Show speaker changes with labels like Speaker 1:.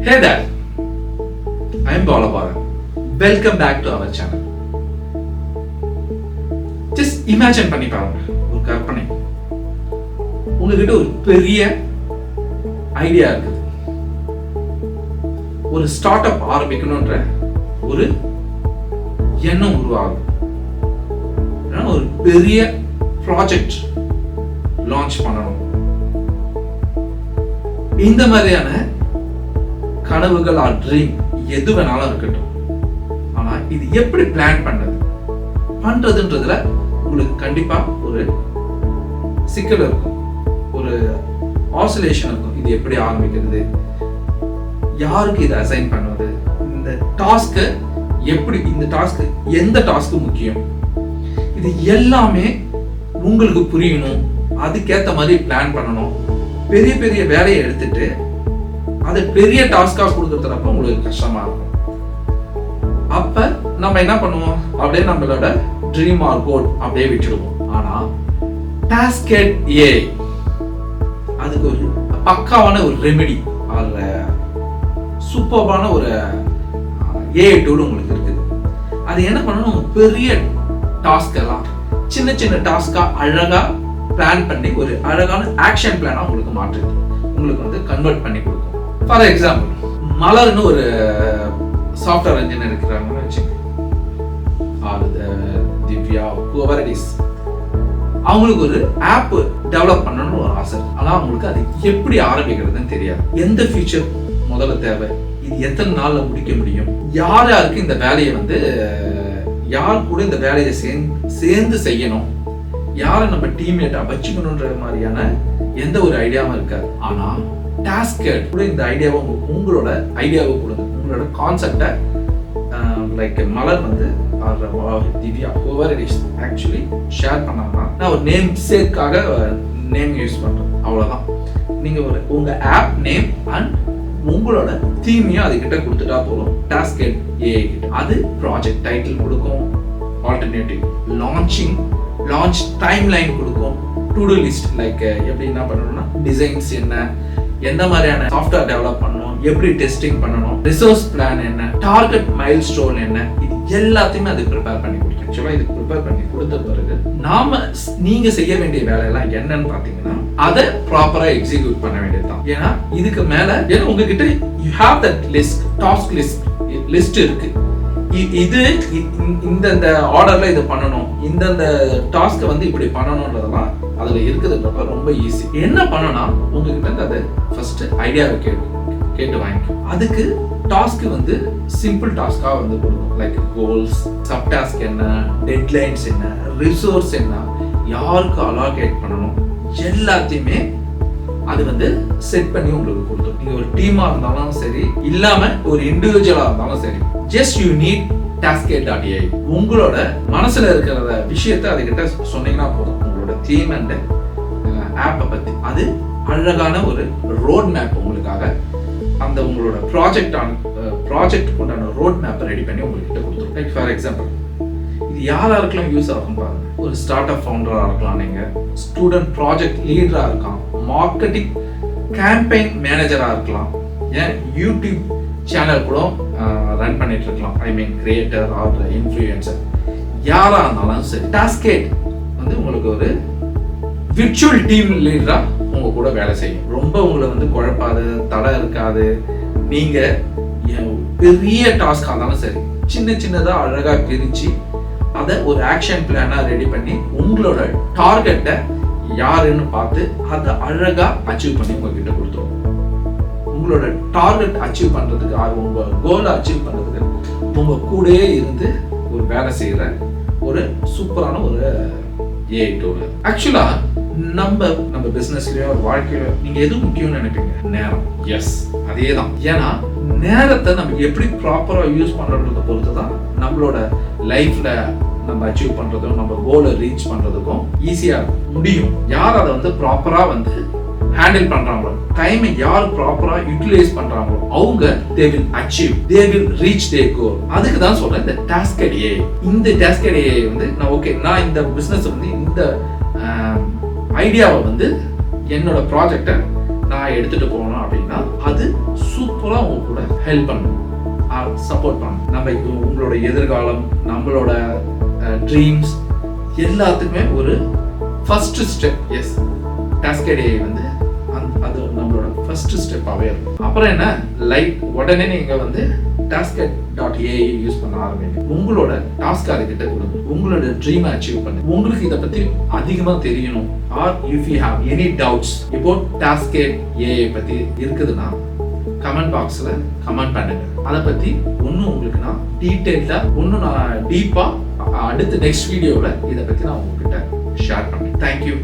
Speaker 1: Hey there, I am Balabaran. Welcome back to our channel. Just imagine பண்ணி பாருங்க, ஒரு கற்பனை. உங்ககிட்ட ஒரு பெரிய ஐடியா இருக்குது. ஒரு ஸ்டார்ட் அப் ஆரம்பிக்கணும்ன்ற ஒரு எண்ணம் உருவாகும். ஒரு பெரிய ப்ராஜெக்ட் லான்ச் பண்ணணும். இந்த மாதிரியான கனவுகள் ஆர் ட்ரீம் எது வேணாலும் இருக்கட்டும். ஆனா இது எப்படி பிளான் பண்றதுன்றதுல உங்களுக்கு கண்டிப்பா ஒரு சிக்கல் இருக்கும், ஒரு ஆசிலேஷன் இருக்கும். இது எப்படி ஆரம்பிக்கிறது, யாருக்கு இதை அசைன் பண்ணுவது, இந்த டாஸ்க் எப்படி, இந்த டாஸ்க் எந்த டாஸ்க் முக்கியம், இது எல்லாமே உங்களுக்கு புரியணும். அதுக்கேற்ற மாதிரி பிளான் பண்ணணும். பெரிய பெரிய வேலையை எடுத்துட்டு அது பெரிய டாஸ்கா கொடுக்கறதுப்ப உங்களுக்கு கஷ்டமா இருக்கும். அப்ப நம்ம என்ன பண்ணுவோம், அப்படியே நம்மளோட ட்ரீம் ஆர் கோல் அப்படியே விட்டுடுவோம். ஆனா டாஸ்கெட் ஏ அதுக்கு ஒரு பக்காவான ஒரு ரெமெடி ஆர் சூப்பர்பான ஒரு ஏஐ டூல் உங்களுக்கு இருக்குது. அது என்ன பண்ணணும், பெரிய டாஸ்க் எல்லாம் சின்ன சின்ன டாஸ்கா அழகா பிளான் பண்ணி ஒரு அழகான ஆக்ஷன் பிளானா உங்களுக்கு மாற்றுது, உங்களுக்கு வந்து கன்வெர்ட் பண்ணி கொடுக்கும். ஃபார் எக்ஸாம்பிள், மலர்னு ஒரு சாஃப்ட்வேர் இன்ஜினியர் இருக்கிறாங்கன்னு வச்சுக்கோங்க, திவ்யா whoever it is, அவங்களுக்கு ஒரு ஆப் டெவலப் பண்ணணும்னு ஒரு ஆசை. ஆனா அவங்களுக்கு அது எப்படி ஆரம்பிக்கிறதுன்னு தெரியாது. எந்த ஃபீச்சர் முதல்ல தேவை, இது எத்தனை நாள்ல முடிக்க முடியும், யார் யாருக்கு இந்த வேலையை வந்து யார் கூட இந்த வேலையை சேர்ந்து செய்யணும், யாரை நம்ம டீம்மேட்டா வச்சுக்கணுன்ற மாதிரியான எந்த ஒரு ஐடியாவும் இருக்காது. ஆனா டாஸ்கெட் கூட இந்த ஐடியாவை உங்களோட ஐடியாவை கொடுங்க, உங்களோட கான்செப்டை லைக் மலர் வந்து Divya whoever it is actually share பண்ணாங்கன்னா, நான் ஒரு நேம் சேக்காக நேம் யூஸ் பண்றேன், அவ்வளவுதான். நீங்க உங்க ஆப் நேம் அண்ட் உங்களோட தீமையும் அதுகிட்ட கொடுத்துட்டா போதும். டாஸ்கெட் ஏஐ அது ப்ராஜெக்ட் டைட்டில் கொடுக்கும், ஆல்டர்னேட்டிவ் லான்ச் டைம் லைன் கொடுக்கும், டு டு லிஸ்ட் லைக் எப்படி என்ன பண்ணணும்னா டிசைன்ஸ் என்ன, எந்த மாதிரியான சாஃப்ட்வேர் டெவலப் பண்ணணும், எப்படி டெஸ்டிங் பண்ணணும், ரிசோர்ஸ் பிளான் என்ன, டார்கெட் மைல் ஸ்டோன் என்ன, இது எல்லாத்தையுமே அது ப்ரிப்பேர் பண்ணி கொடுக்கும். ஆக்சுவலா இது ப்ரிப்பேர் பண்ணி கொடுத்த பிறகு நீங்க செய்ய வேண்டிய வேலையெல்லாம் என்னன்னு பாத்தீங்கன்னா அதை ப்ராப்பரா எக்ஸிக்யூட் பண்ண வேண்டியதுதான். ஏன்னா இதுக்கு மேல உங்ககிட்ட you have that list, task list இருக்கு. இது இந்த ஆர்டர்ல இது பண்ணணும், இந்த டாஸ்க் வந்து இப்படி பண்ணணும்ன்றதெல்லாம் அதுல இருக்குதுன்றப்ப ரொம்ப ஈஸி. என்ன பண்ணணும், உங்ககிட்ட இருந்து அதை ஃபர்ஸ்ட் ஐடியாவை கேட்டு வாங்கிக்கும். அதுக்கு டாஸ்க் வந்து சிம்பிள் டாஸ்கா வந்து கொடுக்கும், லைக் கோல்ஸ், சப் டாஸ்க் என்ன, டெட்லைன்ஸ் என்ன, ரிசோர்ஸ் என்ன, யாருக்கு அலோகேட் பண்ணணும், எல்லாத்தையுமே அது வந்து செட் பண்ணி உங்களுக்கு கொடுத்துரும். நீங்க ஒரு டீமா இருந்தாலும் சரி, இல்லாம ஒரு இண்டிவிஜுவலா இருந்தாலும் சரி, ஜஸ்ட் யூ நீட் taskgate.ai. உங்களோட மனசுல இருக்கிற விஷயத்தை அதுகிட்ட சொன்னீங்கன்னா போதும். உங்களோட தீம் அண்ட் ஆப்பை பத்தி அது அழகான ஒரு ரோட் மேப் உங்களுக்காக, அந்த உங்களோட ப்ராஜெக்ட் கொண்டான ரோட் மேப்பை ரெடி பண்ணி உங்ககிட்ட கொடுத்துரும். லைக் ஃபார் எக்ஸாம்பிள், இது யாராருக்கெல்லாம் யூஸ் ஆகும் பாருங்க. ஒரு ஸ்டார்ட் அப் ஃபவுண்டரா இருக்கலாம், நீங்க ஸ்டூடெண்ட் ப்ராஜெக்ட் லீடரா இருக்கலாம், மார்க்கெட்டிங் கேம்பெயின் மேனேஜரா இருக்கலாம், ஏன் யூடியூப் சேனல் கூட ரன் பண்ணிட்டு இருக்கலாம், ஐ மீன் கிரியேட்டர் ஆர் இன்ஃப்ளூயன்சர், யாரா இருந்தாலும் சரி. டாஸ்கெட் வந்து உங்களுக்கு ஒரு விர்ச்சுவல் டீம் லீடரா உங்க கூட வேலை செய்யும். ரொம்ப உங்களை வந்து குழப்பாது, தடை இருக்காது. நீங்க பெரிய டாஸ்கா இருந்தாலும் சரி, சின்னதா அழகா பிரிச்சு அதை ஒரு ஆக்ஷன் பிளானா ரெடி பண்ணி உங்களோட டார்கெட்டை யாருன்னு பார்த்து அதை அழகா அச்சீவ் பண்ணி உங்ககிட்ட கொடுத்துரும். உங்களோட டார்கெட் அச்சீவ் பண்றதுக்கு, உங்க கோலை அச்சீவ் பண்றதுக்கு உங்க கூடயே இருந்து ஒரு வேலை செய்யற ஒரு சூப்பரான ஒரு ஏஐ டூல். ஆக்சுவலா நம்ம பிசினஸ்லயோ ஒரு வாழ்க்கையில நீங்க எது முக்கியம்னு நினைப்பீங்க? நேரம். எஸ், அதேதான். ஏன்னா நேரத்தை நம்ம எப்படி ப்ராப்பரா யூஸ் பண்றதை பொறுத்துதான் நம்மளோட லைஃப்ல நம்ம அச்சீவ் பண்றதும் நம்ம கோலை ரீச் பண்றதுக்கும் ஈஸியா முடியும். யார் அதை வந்து ப்ராப்பரா வந்து ஹேண்டில் பண்றாங்களோ, டைமை யார் ப்ராப்பரா யூட்டிலைஸ் பண்றாங்களோ, அவங்க they will achieve, they will reach their goal. அதுக்கு தான் சொல்றேன் இந்த டாஸ்கெட் ஏஐ. இந்த டாஸ்கெட் ஏஐ வந்து நான் இந்த பிசினஸ் வந்து இந்த ஐடியாவை வந்து என்னோட ப்ராஜெக்டை நான் எடுத்துட்டு போகணும் அப்படின்னா அது சூப்பர் ஈக்குவலாக அவங்க கூட ஹெல்ப் பண்ணணும், சப்போர்ட் பண்ணணும். நம்ம உங்களோட எதிர்காலம், நம்மளோட ட்ரீம்ஸ் எல்லாத்துக்குமே ஒரு ஃபர்ஸ்ட் ஸ்டெப். எஸ், டாஸ்கேட் ஏஐ வந்து அது நம்மளோட ஃபர்ஸ்ட் ஸ்டெப்பாகவே இருக்கும். அப்புறம் என்ன, உடனே நீங்கள் வந்து taskade.ai யூஸ் பண்ண ஆரம்பிங்க. உங்களோட டாஸ்க் அதுக்கிட்ட கொடுங்க, உங்களோட ட்ரீமை அச்சீவ் பண்ணுங்க. உங்களுக்கு இதை பற்றி அதிகமாக தெரியணும், or if you have any doubts about Taskade AI பற்றி இருக்குதுன்னா கமெண்ட் பாக்ஸில் கமெண்ட் பண்ணுங்க. அதை பற்றி ஒன்றும் உங்களுக்கு நான் டீப்பாக அடுத்த நெக்ஸ்ட் வீடியோவில் இதை பற்றி நான் உங்ககிட்ட ஷேர் பண்ணேன். தேங்க்யூ.